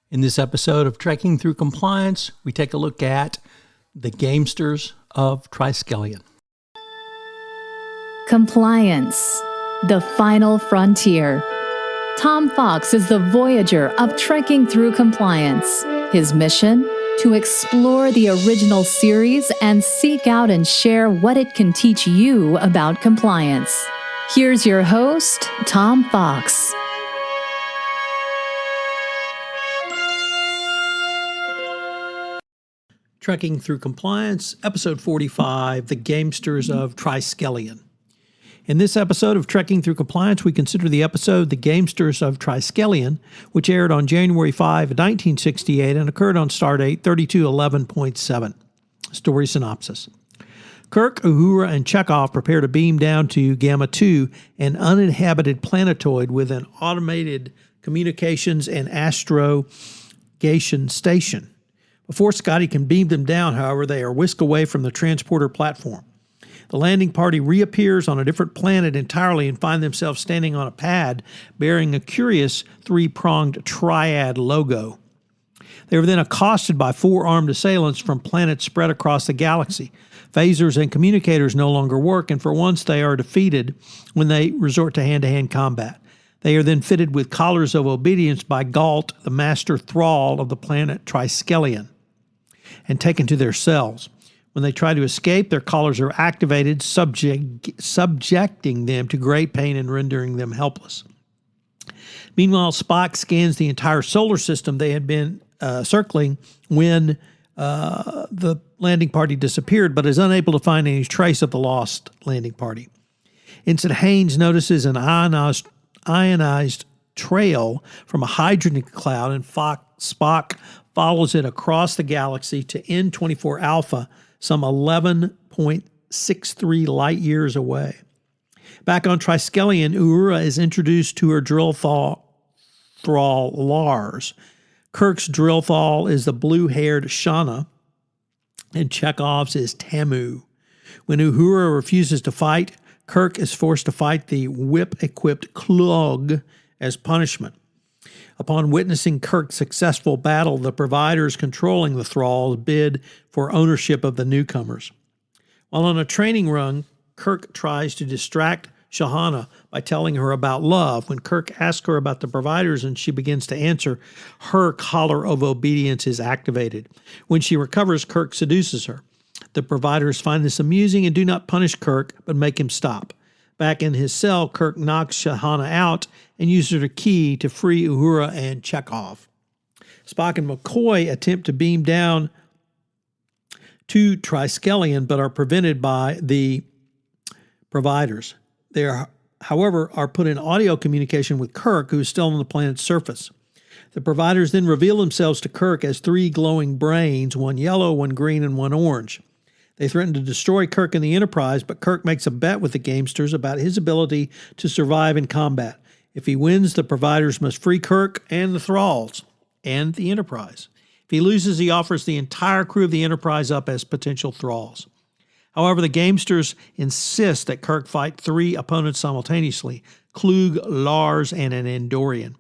In this episode of Trekking Through Compliance, we take a look at the Gamesters of Triskelion. Compliance, the final frontier. Tom Fox is the Voyager of Trekking Through Compliance. His mission? To explore the original series and seek out and share what it can teach you about compliance. Here's your host, Tom Fox. Trekking Through Compliance, Episode 45, The Gamesters of Triskelion. In this episode of Trekking Through Compliance, we consider the episode The Gamesters of Triskelion, which aired on January 5, 1968 and occurred on Stardate 3211.7. Story synopsis. Kirk, Uhura, and Chekov prepare to beam down to Gamma 2, an uninhabited planetoid with an automated communications and astrogation station. Before Scotty can beam them down, however, they are whisked away from the transporter platform. The landing party reappears on a different planet entirely and find themselves standing on a pad bearing a curious three-pronged triad logo. They were then accosted by four armed assailants from planets spread across the galaxy. Phasers and communicators no longer work, and for once they are defeated when they resort to hand-to-hand combat. They are then fitted with collars of obedience by Galt, the master Thrall of the planet Triskelion, and taken to their cells. When they try to escape, their collars are activated, subjecting them to great pain and rendering them helpless. Meanwhile, Spock scans the entire solar system they had been circling when the landing party disappeared, but is unable to find any trace of the lost landing party. Ensign Haynes notices an ionized trail from a hydrogen cloud, and Spock follows it across the galaxy to N24 Alpha, some 11.63 light years away. Back on Triskelion, Uhura is introduced to her drill Thrall Lars. Kirk's drill Thrall is the blue-haired Shahna, and Chekov's is Tamu. When Uhura refuses to fight, Kirk is forced to fight the whip-equipped Klug as punishment. Upon witnessing Kirk's successful battle, the providers controlling the Thralls bid for ownership of the newcomers. While on a training run, Kirk tries to distract Shahna by telling her about love. When Kirk asks her about the providers and she begins to answer, her collar of obedience is activated. When she recovers, Kirk seduces her. The providers find this amusing and do not punish Kirk, but make him stop. Back in his cell, Kirk knocks Shahna out and uses her key to free Uhura and Chekov. Spock and McCoy attempt to beam down to Triskelion, but are prevented by the providers. They are, however, put in audio communication with Kirk, who is still on the planet's surface. The providers then reveal themselves to Kirk as three glowing brains, one yellow, one green, and one orange. They threaten to destroy Kirk and the Enterprise, but Kirk makes a bet with the Gamesters about his ability to survive in combat. If he wins, the providers must free Kirk and the Thralls and the Enterprise. If he loses, he offers the entire crew of the Enterprise up as potential Thralls. However, the Gamesters insist that Kirk fight three opponents simultaneously, Klug, Lars, and an Andorian.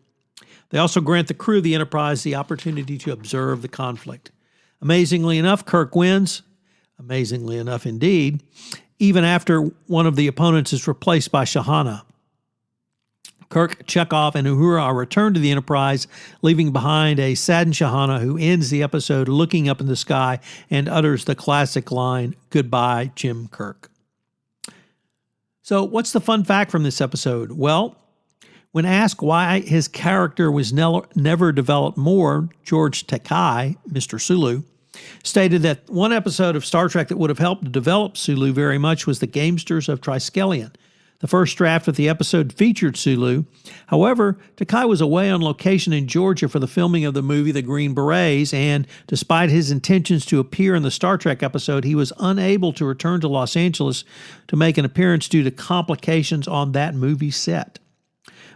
They also grant the crew of the Enterprise the opportunity to observe the conflict. Amazingly enough, Kirk wins. Amazingly enough indeed, even after one of the opponents is replaced by Shahna. Kirk, Chekov, and Uhura are returned to the Enterprise, leaving behind a saddened Shahna who ends the episode looking up in the sky and utters the classic line, "Goodbye, Jim Kirk." So what's the fun fact from this episode? Well, when asked why his character was never developed more, George Takei, Mr. Sulu, stated that one episode of Star Trek that would have helped to develop Sulu very much was The Gamesters of Triskelion. The first draft of the episode featured Sulu. However, Takei was away on location in Georgia for the filming of the movie The Green Berets, and despite his intentions to appear in the Star Trek episode, he was unable to return to Los Angeles to make an appearance due to complications on that movie set.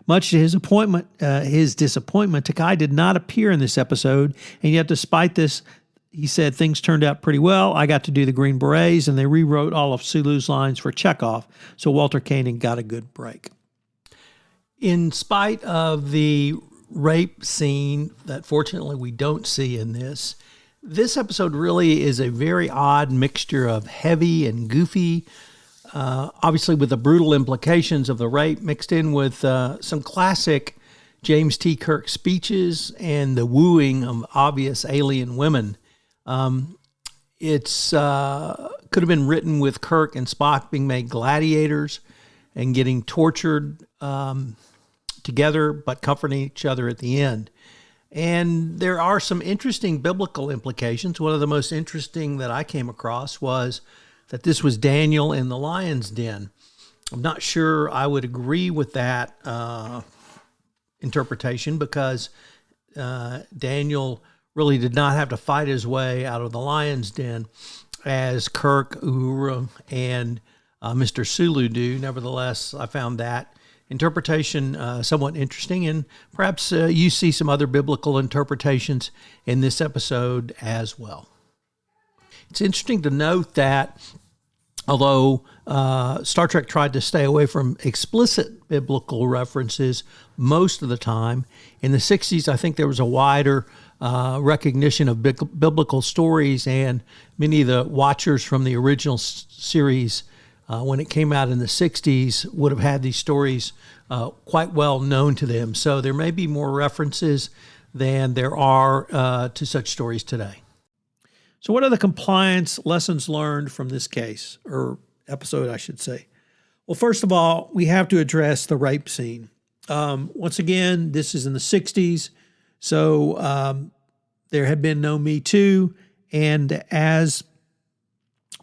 Much to his disappointment, Takei did not appear in this episode, and yet despite this, he said things turned out pretty well. I got to do the Green Berets, and they rewrote all of Sulu's lines for Chekov, so Walter Koenig got a good break. In spite of the rape scene that fortunately we don't see in this. This episode really is a very odd mixture of heavy and goofy, obviously with the brutal implications of the rape mixed in with some classic James T. Kirk speeches and the wooing of obvious alien women. It's could have been written with Kirk and Spock being made gladiators and getting tortured together, but comforting each other at the end. And there are some interesting biblical implications. One of the most interesting that I came across was that this was Daniel in the lion's den. I'm not sure I would agree with that interpretation, because Daniel really did not have to fight his way out of the lion's den as Kirk, Uhura, and Mr. Sulu do. Nevertheless, I found that interpretation somewhat interesting, and perhaps you see some other biblical interpretations in this episode as well. It's interesting to note that although Star Trek tried to stay away from explicit biblical references most of the time, in the 60s, I think there was a wider recognition of biblical stories, and many of the watchers from the original series, when it came out in the 60s, would have had these stories quite well known to them. So there may be more references than there are to such stories today. So what are the compliance lessons learned from this case, or episode, I should say? Well, first of all, we have to address the rape scene. Once again, this is in the 60s, so there had been no Me Too, and as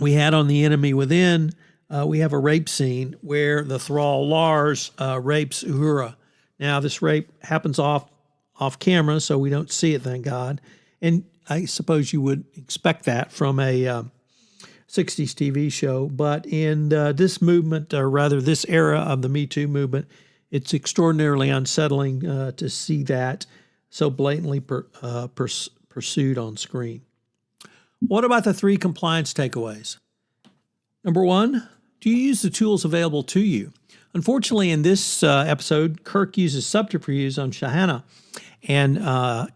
we had on The Enemy Within, we have a rape scene where the Thrall Lars rapes Uhura. Now, this rape happens off camera, so we don't see it, thank God. And I suppose you would expect that from a 60s TV show. But in this movement, or rather this era of the Me Too movement, it's extraordinarily unsettling to see that so blatantly pursued on screen. What about the 3 compliance takeaways? Number 1, do you use the tools available to you? Unfortunately, in this episode, Kirk uses subterfuge on Shahna and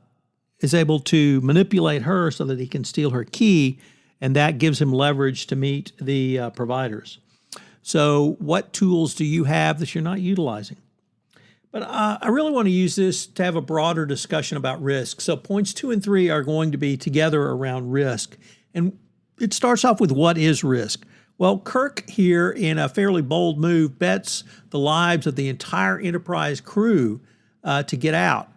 is able to manipulate her so that he can steal her key, and that gives him leverage to meet the providers. So what tools do you have that you're not utilizing? But I really want to use this to have a broader discussion about risk. So points 2 and 3 are going to be together around risk. And it starts off with, what is risk? Well, Kirk here, in a fairly bold move, bets the lives of the entire Enterprise crew to get out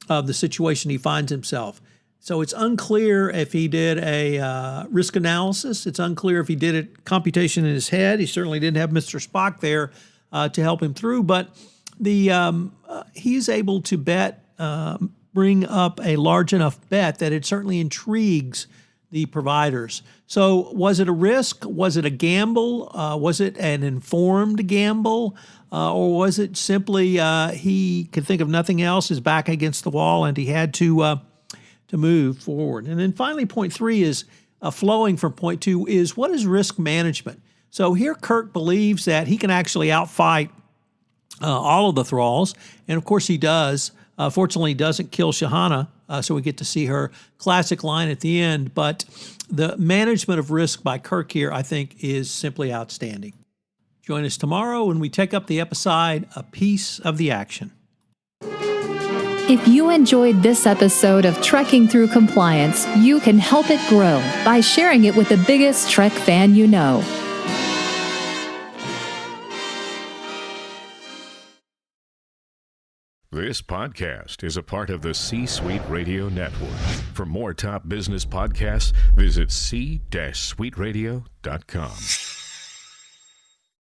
of the situation he finds himself. So it's unclear if he did a risk analysis. It's unclear if he did a computation in his head. He certainly didn't have Mr. Spock there to help him through, but he's able to bring up a large enough bet that it certainly intrigues the providers. So was it a risk? Was it a gamble? Was it an informed gamble? Or was it simply he could think of nothing else, his back against the wall, and he had to move forward? And then finally, point 3 is flowing from point 2 is, what is risk management? So here Kirk believes that he can actually outfight all of the Thralls, and of course he does. Fortunately, he doesn't kill Shahna, so we get to see her classic line at the end. But the management of risk by Kirk here, I think, is simply outstanding. Join us tomorrow when we take up the episode, A Piece of the Action. If you enjoyed this episode of Trekking Through Compliance, you can help it grow by sharing it with the biggest Trek fan you know. This podcast is a part of the C-Suite Radio Network. For more top business podcasts, visit c-suiteradio.com.